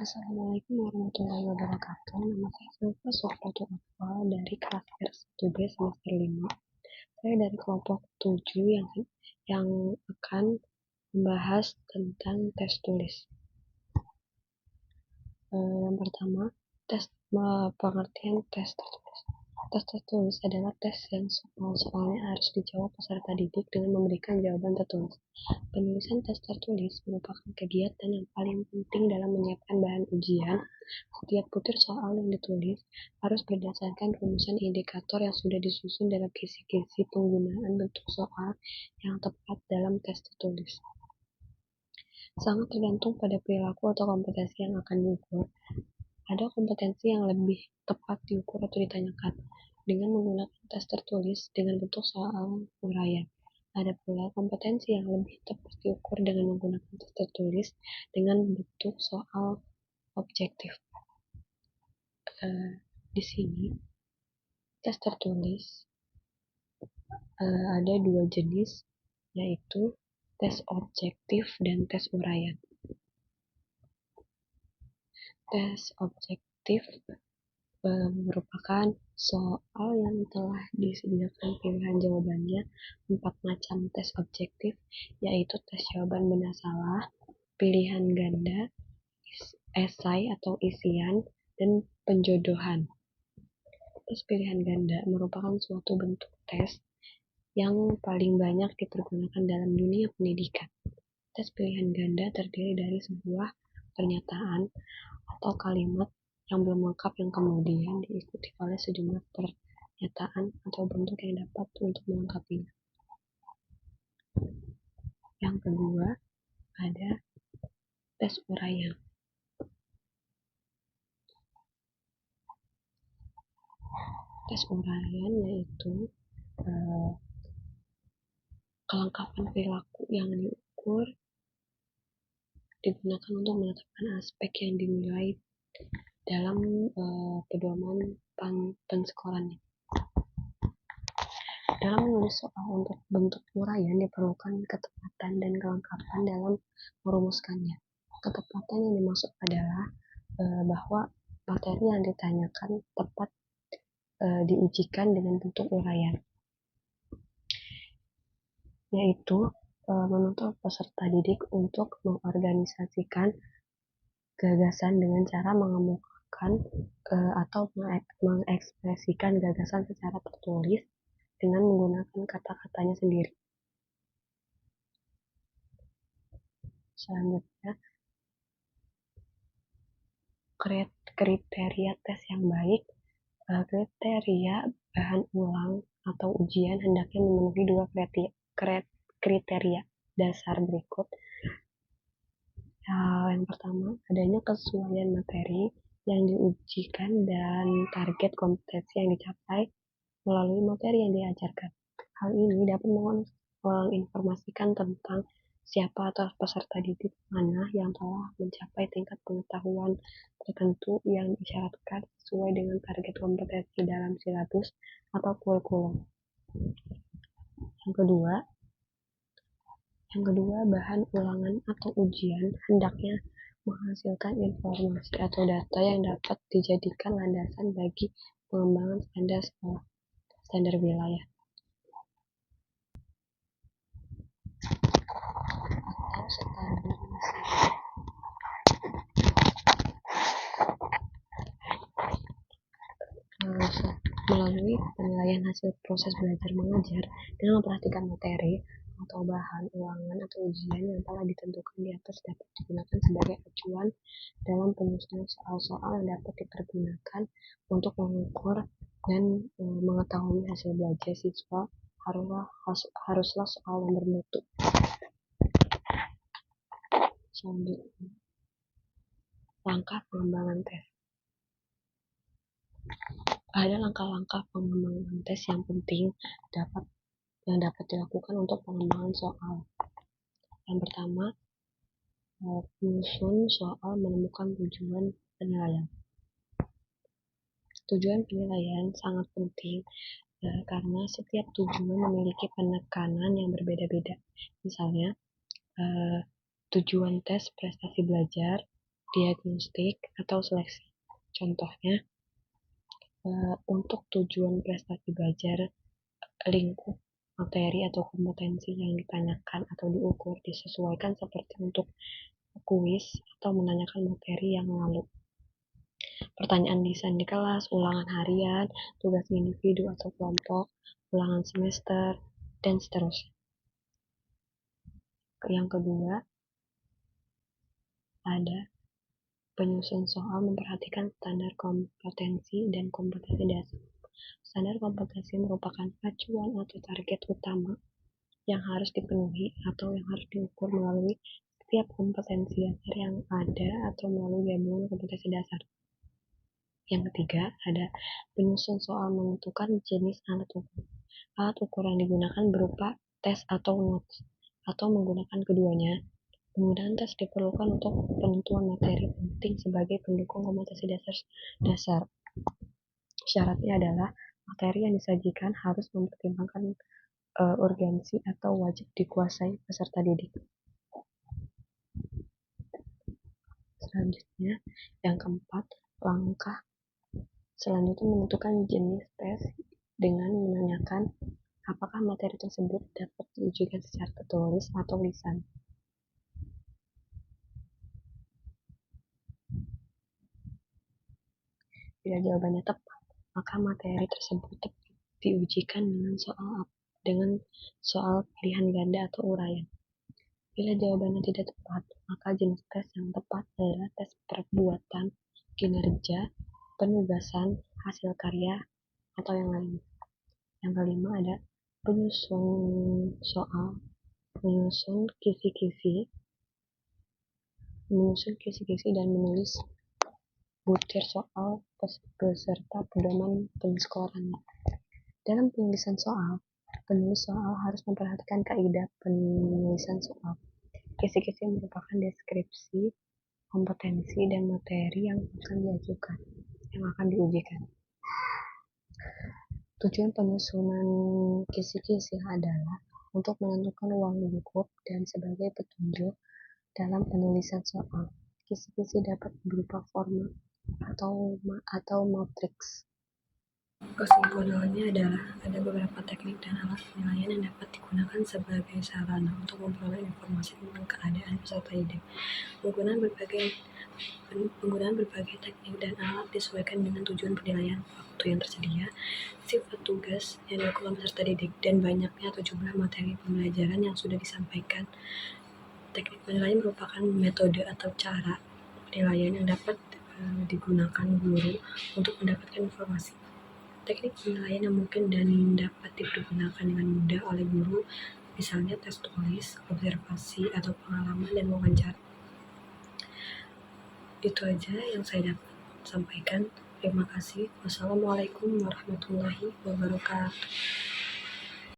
Assalamualaikum warahmatullahi wabarakatuh. Nama saya Silva Suprato dari kelas R1B semester 5. Saya dari kelompok 7 yang akan membahas tentang tes tulis. Yang pertama, pengertian tes tertulis. Tes tertulis adalah tes yang soalnya harus dijawab peserta didik dengan memberikan jawaban tertulis. Penulisan tes tertulis merupakan kegiatan yang paling penting dalam menyiapkan bahan ujian. Setiap butir soal yang ditulis harus berdasarkan rumusan indikator yang sudah disusun dalam kisi-kisi penggunaan bentuk soal yang tepat dalam tes tertulis. Sangat tergantung pada perilaku atau kompetensi yang akan diukur. Ada kompetensi yang lebih tepat diukur atau ditanyakan dengan menggunakan tes tertulis dengan bentuk soal uraian. Ada pula kompetensi yang lebih tepat diukur dengan menggunakan tes tertulis dengan bentuk soal objektif. Di sini tes tertulis ada dua jenis, yaitu tes objektif dan tes uraian. Tes objektif merupakan soal yang telah disediakan pilihan jawabannya 4 macam tes objektif, yaitu tes jawaban benar salah, pilihan ganda, esai atau isian, dan penjodohan. Tes pilihan ganda merupakan suatu bentuk tes yang paling banyak dipergunakan dalam dunia pendidikan. Tes pilihan ganda terdiri dari sebuah pernyataan atau kalimat yang belum lengkap yang kemudian diikuti oleh sejumlah pernyataan atau bentuk yang dapat untuk melengkapinya. Yang kedua, ada tes uraian. Tes uraian yaitu kelengkapan perilaku yang diukur digunakan untuk menetapkan aspek yang dinilai dalam pedoman pensekolah. Dalam menulis soal untuk bentuk uraian diperlukan ketepatan dan kelengkapan dalam merumuskannya. Ketepatan yang dimaksud adalah bahwa materi yang ditanyakan tepat diujikan dengan bentuk uraian, yaitu menuntut peserta didik untuk mengorganisasikan gagasan dengan cara mengemukakan atau mengekspresikan gagasan secara tertulis dengan menggunakan kata-katanya sendiri. Selanjutnya, kriteria tes yang baik. Kriteria bahan ulang atau ujian hendaknya memenuhi dua kriteria dasar berikut. Yang pertama, adanya kesesuaian materi yang diujikan dan target kompetensi yang dicapai melalui materi yang diajarkan. Hal ini dapat menginformasikan tentang siapa atau peserta didik mana yang telah mencapai tingkat pengetahuan tertentu yang disyaratkan sesuai dengan target kompetensi dalam silabus atau kurikulum. Yang kedua, bahan ulangan atau ujian hendaknya menghasilkan informasi atau data yang dapat dijadikan landasan bagi pengembangan standar wilayah atau standar nasional. Melalui penilaian hasil proses belajar mengajar dengan memperhatikan materi atau bahan ulangan atau ujian yang telah ditentukan di atas dapat digunakan sebagai acuan dalam penyusunan soal-soal yang dapat dipergunakan untuk mengukur dan mengetahui hasil belajar siswa. Haruslah soal yang bermutu. Selanjutnya, langkah pengembangan tes. Ada langkah-langkah pengembangan tes yang penting yang dapat dilakukan untuk pengembangan soal. Yang pertama, menyusun soal menemukan tujuan penilaian. Tujuan penilaian sangat penting karena setiap tujuan memiliki penekanan yang berbeda-beda. Misalnya, tujuan tes prestasi belajar diagnostik atau seleksi. Contohnya, untuk tujuan prestasi belajar, lingkup materi atau kompetensi yang ditanyakan atau diukur disesuaikan seperti untuk kuis atau menanyakan materi yang lalu. Pertanyaan lisan di kelas, ulangan harian, tugas individu atau kelompok, ulangan semester, dan seterusnya. Yang kedua, ada penyusun soal memperhatikan standar kompetensi dan kompetensi dasar. Standar kompetensi merupakan acuan atau target utama yang harus dipenuhi atau yang harus diukur melalui setiap kompetensi dasar yang ada atau melalui gabungan kompetensi dasar. Yang ketiga, ada penyusun soal menentukan jenis alat ukur. Alat ukur yang digunakan berupa tes atau notes, atau menggunakan keduanya. Penggunaan tes diperlukan untuk penentuan materi penting sebagai pendukung kompetensi dasar. Syaratnya adalah materi yang disajikan harus mempertimbangkan urgensi atau wajib dikuasai peserta didik. Selanjutnya, yang keempat, langkah selanjutnya menentukan jenis tes dengan menanyakan apakah materi tersebut dapat diujikan secara tertulis atau lisan. Bila jawabannya tepat, maka materi tersebut diujikan dengan soal pilihan ganda atau uraian. Bila jawabannya tidak tepat, maka jenis tes yang tepat adalah tes perbuatan, kinerja, penugasan, hasil karya, atau yang lain. Yang kelima ada penyusun soal, menyusun kisi-kisi dan menulis butir soal beserta pedoman penskoran. Dalam penulisan soal, penulis soal harus memperhatikan kaidah penulisan soal. Kisi-kisi merupakan deskripsi kompetensi dan materi yang akan diujikan. Tujuan penyusunan kisi-kisi adalah untuk menentukan ruang lingkup dan sebagai petunjuk dalam penulisan soal. Kisi-kisi dapat berupa format atau matriks. Kesimpulannya adalah ada beberapa teknik dan alat penilaian yang dapat digunakan sebagai sarana untuk memperoleh informasi tentang keadaan peserta didik. Penggunaan berbagai teknik dan alat disesuaikan dengan tujuan penilaian, waktu yang tersedia, sifat tugas yang dilakukan peserta didik, dan banyaknya atau jumlah materi pembelajaran yang sudah disampaikan. Teknik penilaian merupakan metode atau cara penilaian yang dapat digunakan guru untuk mendapatkan informasi. Teknik penilaian yang mungkin dan dapat digunakan dengan mudah oleh guru, misalnya tes tulis, observasi, atau pengalaman dan wawancara. Itu aja yang saya dapat sampaikan. Terima kasih. Wassalamualaikum warahmatullahi wabarakatuh.